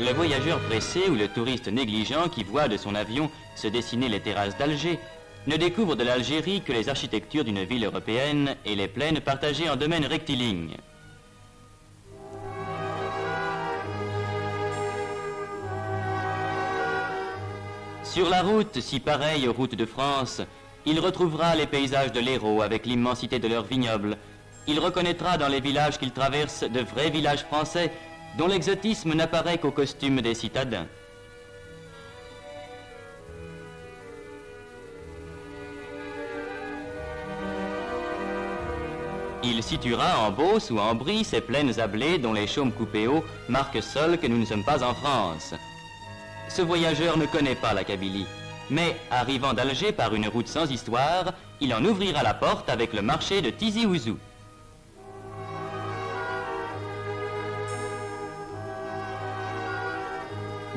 Le voyageur pressé ou le touriste négligent qui voit de son avion se dessiner les terrasses d'Alger ne découvre de l'Algérie que les architectures d'une ville européenne et les plaines partagées en domaines rectilignes. Sur la route, si pareille aux routes de France, il retrouvera les paysages de l'Hérault avec l'immensité de leurs vignobles. Il reconnaîtra dans les villages qu'il traverse de vrais villages français dont l'exotisme n'apparaît qu'au costume des citadins. Il situera en Beauce ou en Brie ces plaines à blé dont les chaumes coupés hauts marquent seuls que nous ne sommes pas en France. Ce voyageur ne connaît pas la Kabylie, mais arrivant d'Alger par une route sans histoire, il en ouvrira la porte avec le marché de Tizi Ouzou.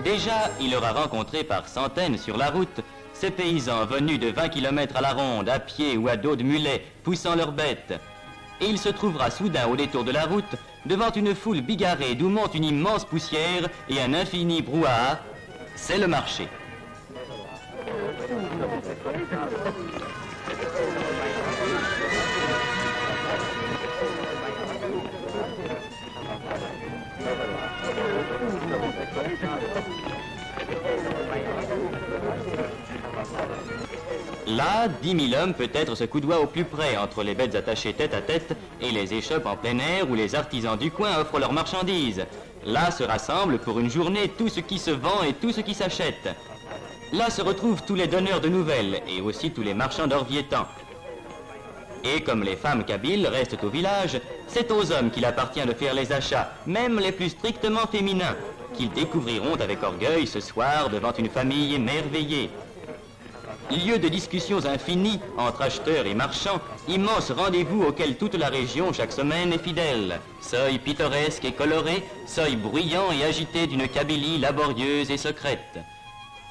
Déjà, il aura rencontré par centaines sur la route ces paysans venus de 20 km à la ronde, à pied ou à dos de mulet, poussant leurs bêtes. Et il se trouvera soudain au détour de la route, devant une foule bigarrée d'où monte une immense poussière et un infini brouhaha. C'est le marché. Là, 10 000 hommes peut-être se coudoient au plus près entre les bêtes attachées tête à tête et les échoppes en plein air où les artisans du coin offrent leurs marchandises. Là se rassemble pour une journée tout ce qui se vend et tout ce qui s'achète. Là se retrouvent tous les donneurs de nouvelles et aussi tous les marchands d'Orviétan. Et comme les femmes kabyles restent au village, c'est aux hommes qu'il appartient de faire les achats, même les plus strictement féminins, qu'ils découvriront avec orgueil ce soir devant une famille émerveillée. Lieu de discussions infinies entre acheteurs et marchands, immense rendez-vous auquel toute la région chaque semaine est fidèle. Seuil pittoresque et coloré, seuil bruyant et agité d'une Kabylie laborieuse et secrète.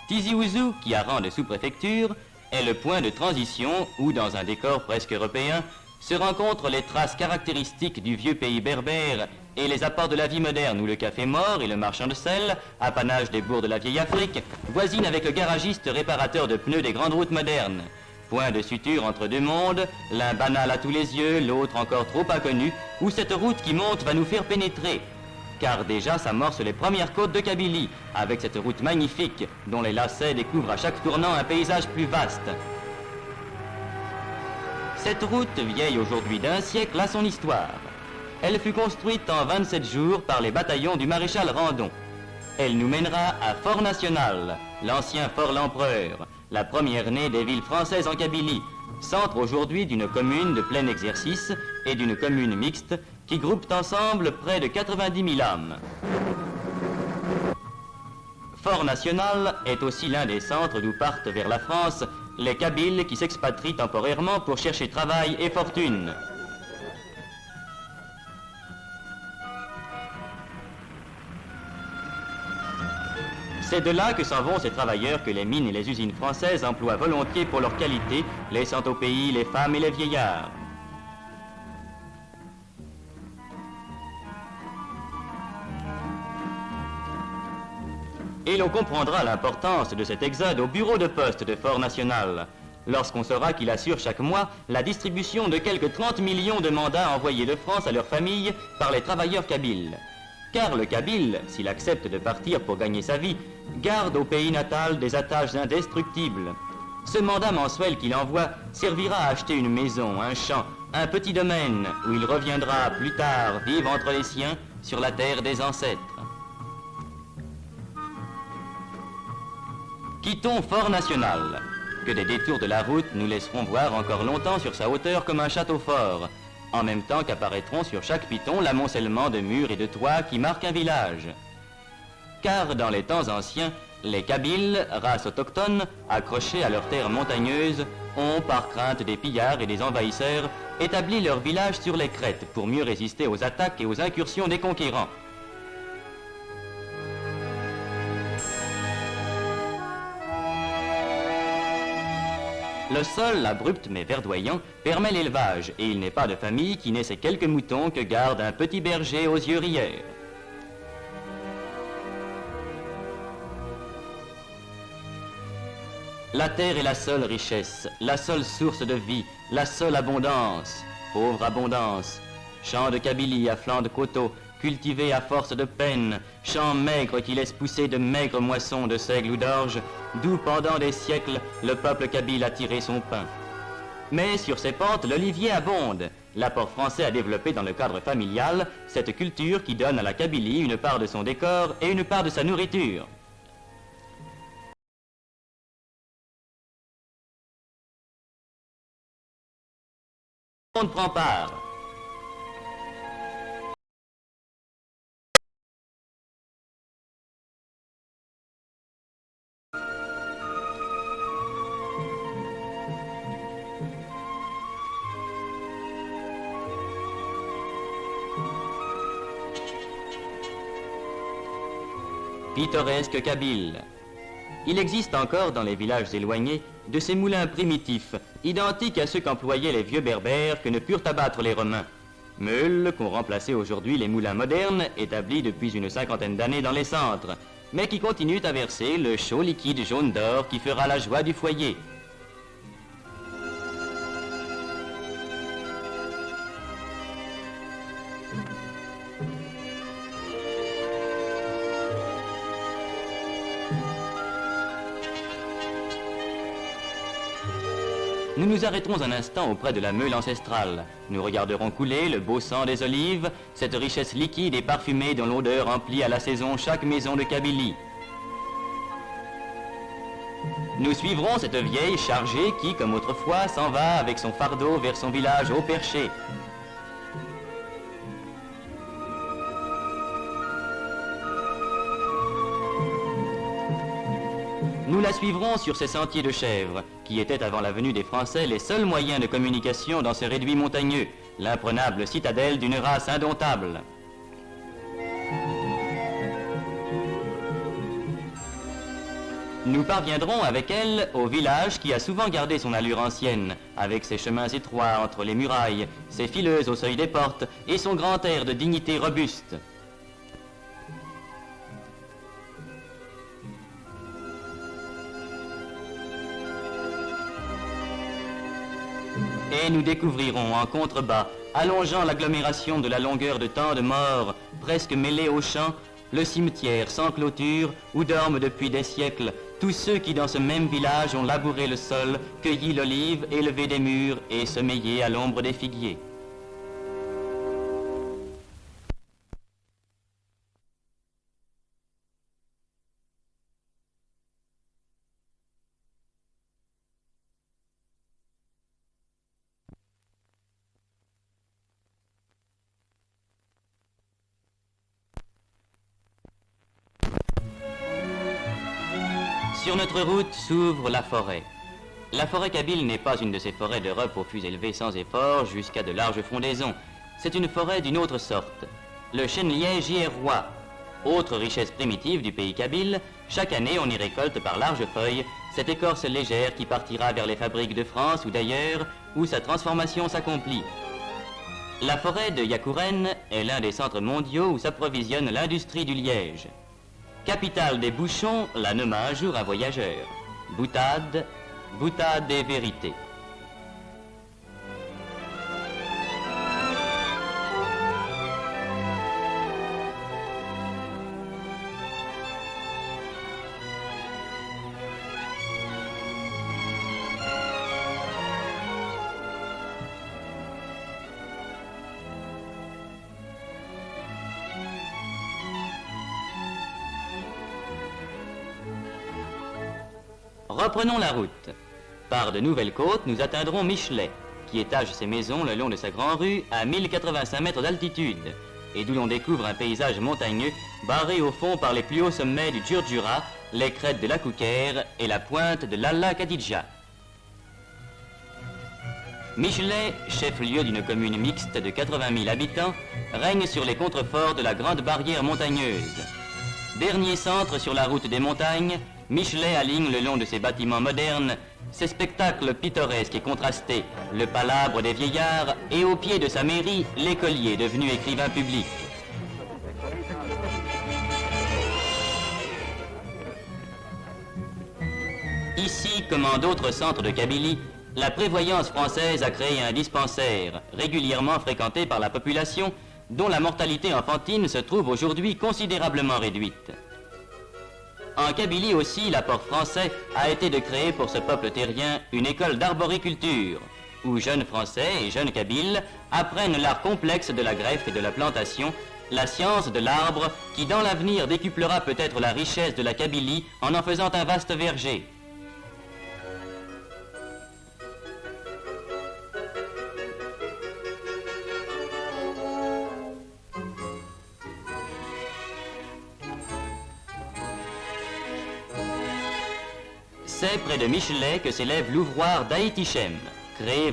Tizi Ouzou, qui a rang de sous-préfecture, est le point de transition où, dans un décor presque européen, se rencontrent les traces caractéristiques du vieux pays berbère et les apports de la vie moderne où le café mort et le marchand de sel, apanage des bourgs de la vieille Afrique, voisinent avec le garagiste réparateur de pneus des grandes routes modernes. Point de suture entre deux mondes, l'un banal à tous les yeux, l'autre encore trop inconnu, où cette route qui monte va nous faire pénétrer. Car déjà s'amorcent les premières côtes de Kabylie, avec cette route magnifique dont les lacets découvrent à chaque tournant un paysage plus vaste. Cette route, vieille aujourd'hui d'1 siècle, a son histoire. Elle fut construite en 27 jours par les bataillons du maréchal Randon. Elle nous mènera à Fort National, l'ancien Fort l'Empereur, la première née des villes françaises en Kabylie, centre aujourd'hui d'une commune de plein exercice et d'une commune mixte qui groupent ensemble près de 90 000 âmes. Fort National est aussi l'un des centres d'où partent vers la France les Kabyles qui s'expatrient temporairement pour chercher travail et fortune. C'est de là que s'en vont ces travailleurs que les mines et les usines françaises emploient volontiers pour leur qualité, laissant au pays les femmes et les vieillards. Et l'on comprendra l'importance de cet exode au bureau de poste de Fort National, lorsqu'on saura qu'il assure chaque mois la distribution de quelques 30 millions de mandats envoyés de France à leurs familles par les travailleurs kabyles. Car le Kabyle, s'il accepte de partir pour gagner sa vie, garde au pays natal des attaches indestructibles. Ce mandat mensuel qu'il envoie servira à acheter une maison, un champ, un petit domaine où il reviendra plus tard vivre entre les siens sur la terre des ancêtres. Quittons Fort National, que des détours de la route nous laisseront voir encore longtemps sur sa hauteur comme un château fort, en même temps qu'apparaîtront sur chaque piton l'amoncellement de murs et de toits qui marquent un village. Car dans les temps anciens, les Kabyles, race autochtone, accrochés à leurs terres montagneuses, ont, par crainte des pillards et des envahisseurs, établi leur village sur les crêtes pour mieux résister aux attaques et aux incursions des conquérants. Le sol, abrupt mais verdoyant, permet l'élevage et il n'est pas de famille qui n'ait ces quelques moutons que garde un petit berger aux yeux rieurs. La terre est la seule richesse, la seule source de vie, la seule abondance. Pauvre abondance. Champs de Kabylie à flanc de coteaux, cultivés à force de peine, champs maigres qui laissent pousser de maigres moissons de seigle ou d'orge, d'où pendant des siècles le peuple kabyle a tiré son pain. Mais sur ces pentes, l'olivier abonde. L'apport français a développé dans le cadre familial cette culture qui donne à la Kabylie une part de son décor et une part de sa nourriture. On prend part. Pittoresque kabyle. Il existe encore dans les villages éloignés de ces moulins primitifs, identiques à ceux qu'employaient les vieux berbères que ne purent abattre les Romains. Meules qu'ont remplacé aujourd'hui les moulins modernes, établis depuis une cinquantaine d'années dans les centres, mais qui continuent à verser le chaud liquide jaune d'or qui fera la joie du foyer. Nous nous arrêterons un instant auprès de la meule ancestrale. Nous regarderons couler le beau sang des olives, cette richesse liquide et parfumée dont l'odeur emplit à la saison chaque maison de Kabylie. Nous suivrons cette vieille chargée qui, comme autrefois, s'en va avec son fardeau vers son village haut perché. Nous la suivrons sur ces sentiers de chèvres, qui étaient avant la venue des Français les seuls moyens de communication dans ces réduits montagneux, l'imprenable citadelle d'une race indomptable. Nous parviendrons avec elle au village qui a souvent gardé son allure ancienne, avec ses chemins étroits entre les murailles, ses fileuses au seuil des portes et son grand air de dignité robuste. Et nous découvrirons en contrebas, allongeant l'agglomération de la longueur de tant de morts, presque mêlés aux champs, le cimetière sans clôture où dorment depuis des siècles tous ceux qui dans ce même village ont labouré le sol, cueilli l'olive, élevé des mûres et sommeillé à l'ombre des figuiers. Sur notre route s'ouvre la forêt. La forêt kabyle n'est pas une de ces forêts d'Europe aux fûts élevés sans effort jusqu'à de larges frondaisons. C'est une forêt d'une autre sorte. Le chêne-liège y est roi. Autre richesse primitive du pays kabyle, chaque année on y récolte par larges feuilles cette écorce légère qui partira vers les fabriques de France ou d'ailleurs où sa transformation s'accomplit. La forêt de Yakouren est l'un des centres mondiaux où s'approvisionne l'industrie du liège. Capitale des bouchons, la nomma un jour un voyageur. Boutade, boutade et vérité. Reprenons la route. Par de nouvelles côtes, nous atteindrons Michelet, qui étage ses maisons le long de sa grande rue à 1085 mètres d'altitude, et d'où l'on découvre un paysage montagneux barré au fond par les plus hauts sommets du Djurdjura, les crêtes de la Kouker et la pointe de l'Alla Khadidja. Michelet, chef-lieu d'une commune mixte de 80 000 habitants, règne sur les contreforts de la grande barrière montagneuse. Dernier centre sur la route des montagnes, Michelet aligne le long de ses bâtiments modernes ses spectacles pittoresques et contrastés, le palabre des vieillards et au pied de sa mairie, l'écolier devenu écrivain public. Ici, comme en d'autres centres de Kabylie, la prévoyance française a créé un dispensaire, régulièrement fréquenté par la population, dont la mortalité enfantine se trouve aujourd'hui considérablement réduite. En Kabylie aussi, l'apport français a été de créer pour ce peuple terrien une école d'arboriculture, où jeunes Français et jeunes Kabyles apprennent l'art complexe de la greffe et de la plantation, la science de l'arbre qui dans l'avenir décuplera peut-être la richesse de la Kabylie en faisant un vaste verger. C'est près de Michelet que s'élève l'ouvroir d'Aït-Ichem, créé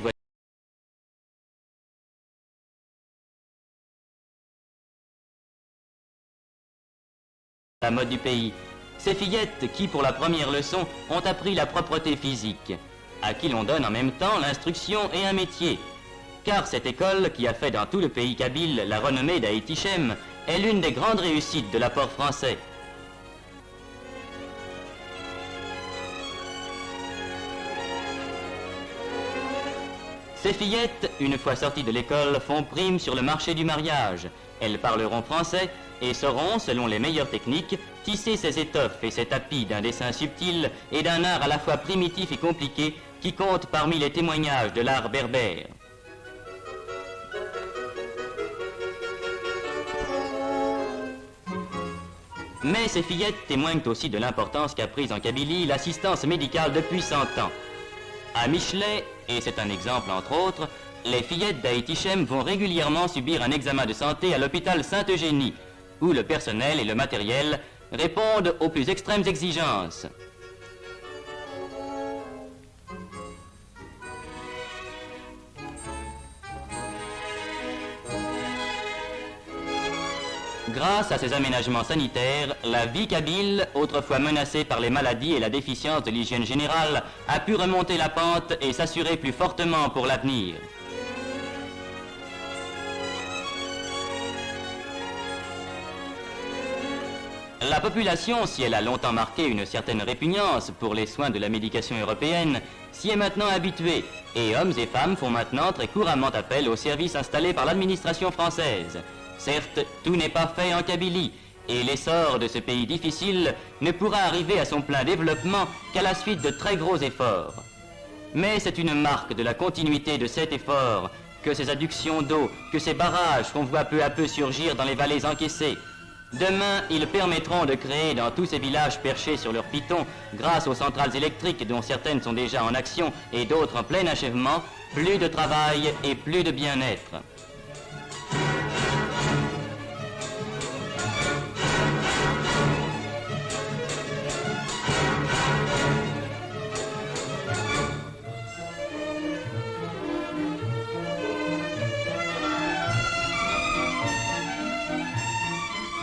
la mode du pays. Ces fillettes qui, pour la première leçon, ont appris la propreté physique, à qui l'on donne en même temps l'instruction et un métier. Car cette école, qui a fait dans tout le pays kabyle la renommée d'Aït-Ichem, est l'une des grandes réussites de l'apport français. Ces fillettes, une fois sorties de l'école, font prime sur le marché du mariage. Elles parleront français et sauront, selon les meilleures techniques, tisser ces étoffes et ces tapis d'un dessin subtil et d'un art à la fois primitif et compliqué qui compte parmi les témoignages de l'art berbère. Mais ces fillettes témoignent aussi de l'importance qu'a prise en Kabylie l'assistance médicale depuis 100 ans. À Michelet, et c'est un exemple entre autres, les fillettes d'Aït-Ichem vont régulièrement subir un examen de santé à l'hôpital Sainte-Eugénie, où le personnel et le matériel répondent aux plus extrêmes exigences. Grâce à ces aménagements sanitaires, la vie kabyle, autrefois menacée par les maladies et la déficience de l'hygiène générale, a pu remonter la pente et s'assurer plus fortement pour l'avenir. La population, si elle a longtemps marqué une certaine répugnance pour les soins de la médication européenne, s'y est maintenant habituée, et hommes et femmes font maintenant très couramment appel aux services installés par l'administration française. Certes, tout n'est pas fait en Kabylie, et l'essor de ce pays difficile ne pourra arriver à son plein développement qu'à la suite de très gros efforts. Mais c'est une marque de la continuité de cet effort que ces adductions d'eau, que ces barrages qu'on voit peu à peu surgir dans les vallées encaissées. Demain, ils permettront de créer dans tous ces villages perchés sur leurs pitons, grâce aux centrales électriques dont certaines sont déjà en action et d'autres en plein achèvement, plus de travail et plus de bien-être.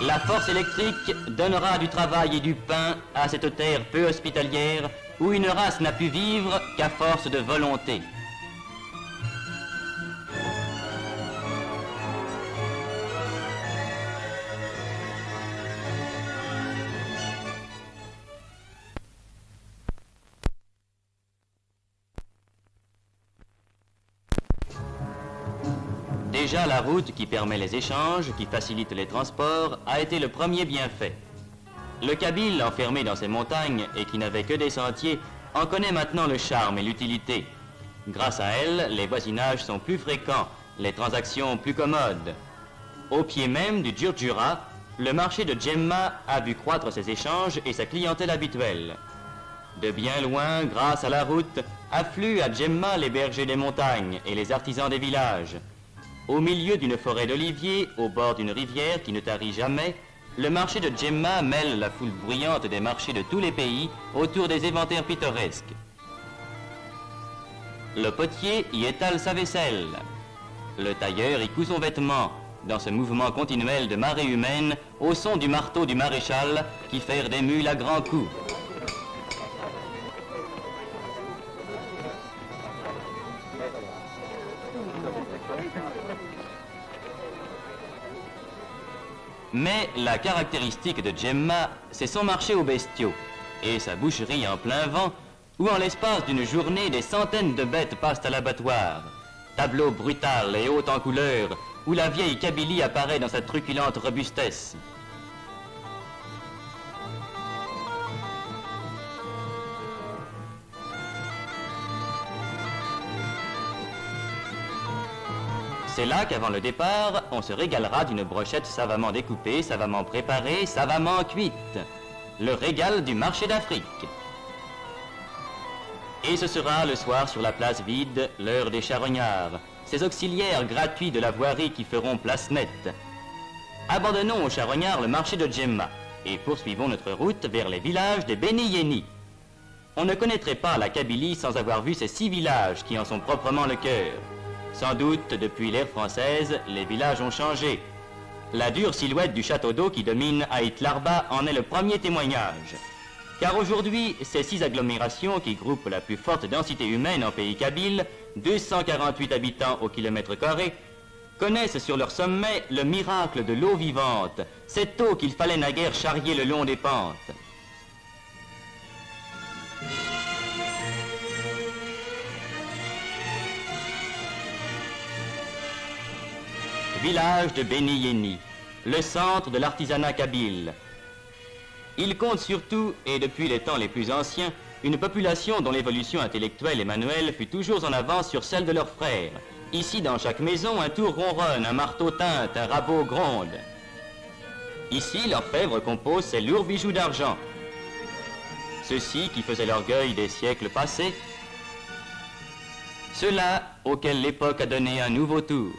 La force électrique donnera du travail et du pain à cette terre peu hospitalière où une race n'a pu vivre qu'à force de volonté. Déjà, la route qui permet les échanges, qui facilite les transports, a été le premier bienfait. Le Kabyle, enfermé dans ses montagnes et qui n'avait que des sentiers, en connaît maintenant le charme et l'utilité. Grâce à elle, les voisinages sont plus fréquents, les transactions plus commodes. Au pied même du Djurdjura, le marché de Djemma a vu croître ses échanges et sa clientèle habituelle. De bien loin, grâce à la route, affluent à Djemma les bergers des montagnes et les artisans des villages. Au milieu d'une forêt d'oliviers, au bord d'une rivière qui ne tarit jamais, le marché de Djemma mêle la foule bruyante des marchés de tous les pays autour des éventaires pittoresques. Le potier y étale sa vaisselle. Le tailleur y coud son vêtement, dans ce mouvement continuel de marée humaine, au son du marteau du maréchal qui ferre des mules à grands coups. Mais la caractéristique de Djemma, c'est son marché aux bestiaux et sa boucherie en plein vent, où en l'espace d'une journée, des centaines de bêtes passent à l'abattoir. Tableau brutal et haut en couleur, où la vieille Kabylie apparaît dans sa truculente robustesse. C'est là qu'avant le départ, on se régalera d'une brochette savamment découpée, savamment préparée, savamment cuite. Le régal du marché d'Afrique. Et ce sera le soir sur la place vide, l'heure des charognards, ces auxiliaires gratuits de la voirie qui feront place nette. Abandonnons aux charognards le marché de Djemma et poursuivons notre route vers les villages des Béni Yéni. On ne connaîtrait pas la Kabylie sans avoir vu ces 6 villages qui en sont proprement le cœur. Sans doute, depuis l'ère française, les villages ont changé. La dure silhouette du château d'eau qui domine Aït Larba en est le premier témoignage. Car aujourd'hui, ces 6 agglomérations qui groupent la plus forte densité humaine en pays kabyle, 248 habitants au kilomètre carré, connaissent sur leur sommet le miracle de l'eau vivante, cette eau qu'il fallait naguère charrier le long des pentes. Village de Béni Yéni, le centre de l'artisanat kabyle. Il compte surtout, et depuis les temps les plus anciens, une population dont l'évolution intellectuelle et manuelle fut toujours en avance sur celle de leurs frères. Ici, dans chaque maison, un tour ronronne, un marteau tinte, un rabot gronde. Ici, l'orfèvre compose ses lourds bijoux d'argent. Ceux-ci qui faisaient l'orgueil des siècles passés, ceux-là auxquels l'époque a donné un nouveau tour.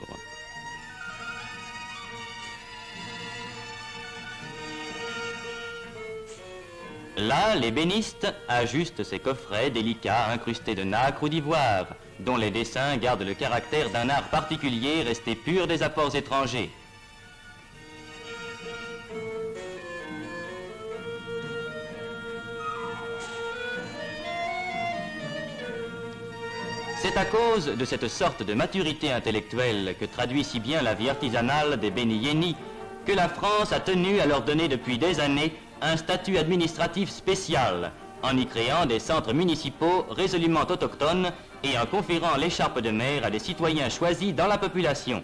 Là, l'ébéniste ajuste ses coffrets délicats incrustés de nacre ou d'ivoire, dont les dessins gardent le caractère d'un art particulier resté pur des apports étrangers. C'est à cause de cette sorte de maturité intellectuelle que traduit si bien la vie artisanale des Béni Yéni que la France a tenu à leur donner depuis des années un statut administratif spécial, en y créant des centres municipaux résolument autochtones et en conférant l'écharpe de mer à des citoyens choisis dans la population.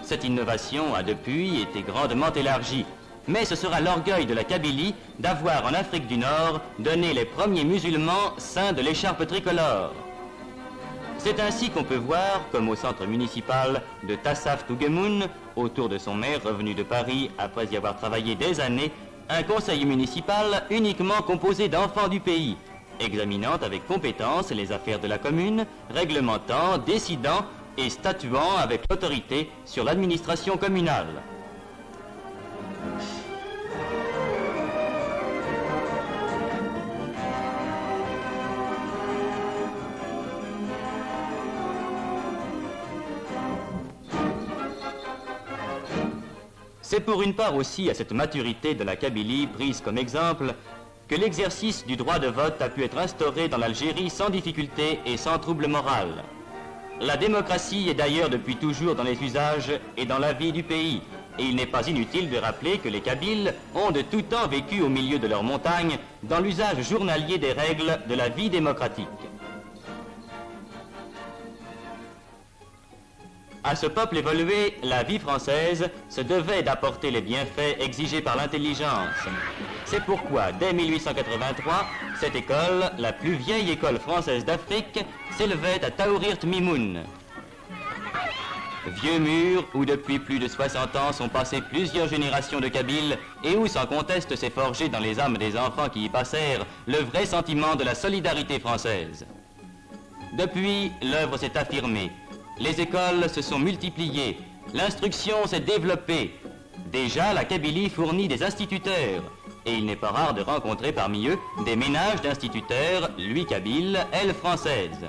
Cette innovation a depuis été grandement élargie, mais ce sera l'orgueil de la Kabylie d'avoir en Afrique du Nord donné les premiers musulmans saints de l'écharpe tricolore. C'est ainsi qu'on peut voir, comme au centre municipal de Tassaf Tougemoun, autour de son maire revenu de Paris après y avoir travaillé des années, un conseil municipal uniquement composé d'enfants du pays, examinant avec compétence les affaires de la commune, réglementant, décidant et statuant avec l'autorité sur l'administration communale. C'est pour une part aussi à cette maturité de la Kabylie prise comme exemple que l'exercice du droit de vote a pu être instauré dans l'Algérie sans difficulté et sans trouble moral. La démocratie est d'ailleurs depuis toujours dans les usages et dans la vie du pays, et il n'est pas inutile de rappeler que les Kabyles ont de tout temps vécu au milieu de leurs montagnes dans l'usage journalier des règles de la vie démocratique. À ce peuple évolué, la vie française se devait d'apporter les bienfaits exigés par l'intelligence. C'est pourquoi, dès 1883, cette école, la plus vieille école française d'Afrique, s'élevait à Taourirt Mimoun. Vieux mur où depuis plus de 60 ans sont passées plusieurs générations de Kabyles et où sans conteste s'est forgé dans les âmes des enfants qui y passèrent le vrai sentiment de la solidarité française. Depuis, l'œuvre s'est affirmée. Les écoles se sont multipliées, l'instruction s'est développée. Déjà, la Kabylie fournit des instituteurs, et il n'est pas rare de rencontrer parmi eux des ménages d'instituteurs, lui kabyle, elle française.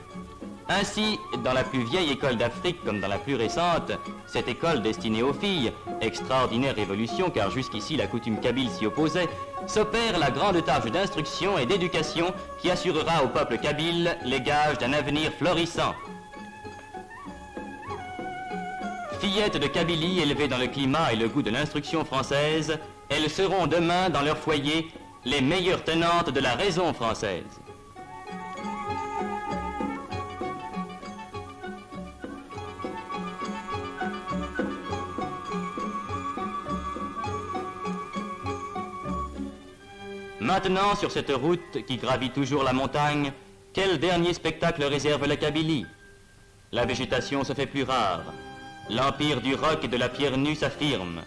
Ainsi, dans la plus vieille école d'Afrique comme dans la plus récente, cette école destinée aux filles, extraordinaire révolution car jusqu'ici la coutume kabyle s'y opposait, s'opère la grande tâche d'instruction et d'éducation qui assurera au peuple kabyle les gages d'un avenir florissant. Fillettes de Kabylie élevées dans le climat et le goût de l'instruction française, elles seront demain dans leur foyer les meilleures tenantes de la raison française. Maintenant, sur cette route qui gravit toujours la montagne, quel dernier spectacle réserve la Kabylie? La végétation se fait plus rare. L'empire du roc et de la pierre nue s'affirme.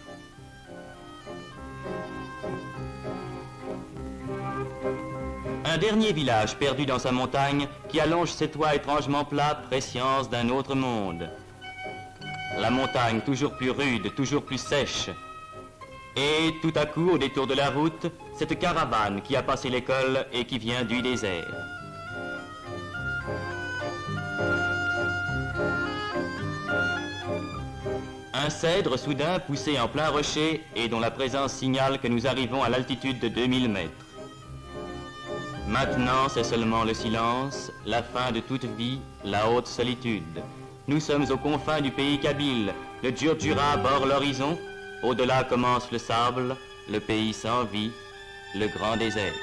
Un dernier village perdu dans sa montagne qui allonge ses toits étrangement plats, prescience d'un autre monde. La montagne toujours plus rude, toujours plus sèche. Et tout à coup, au détour de la route, cette caravane qui a passé l'école et qui vient du désert. Un cèdre soudain poussé en plein rocher et dont la présence signale que nous arrivons à l'altitude de 2000 mètres. Maintenant, c'est seulement le silence, la fin de toute vie, la haute solitude. Nous sommes aux confins du pays kabyle, le Djurdjura borde l'horizon, au-delà commence le sable, le pays sans vie, le grand désert.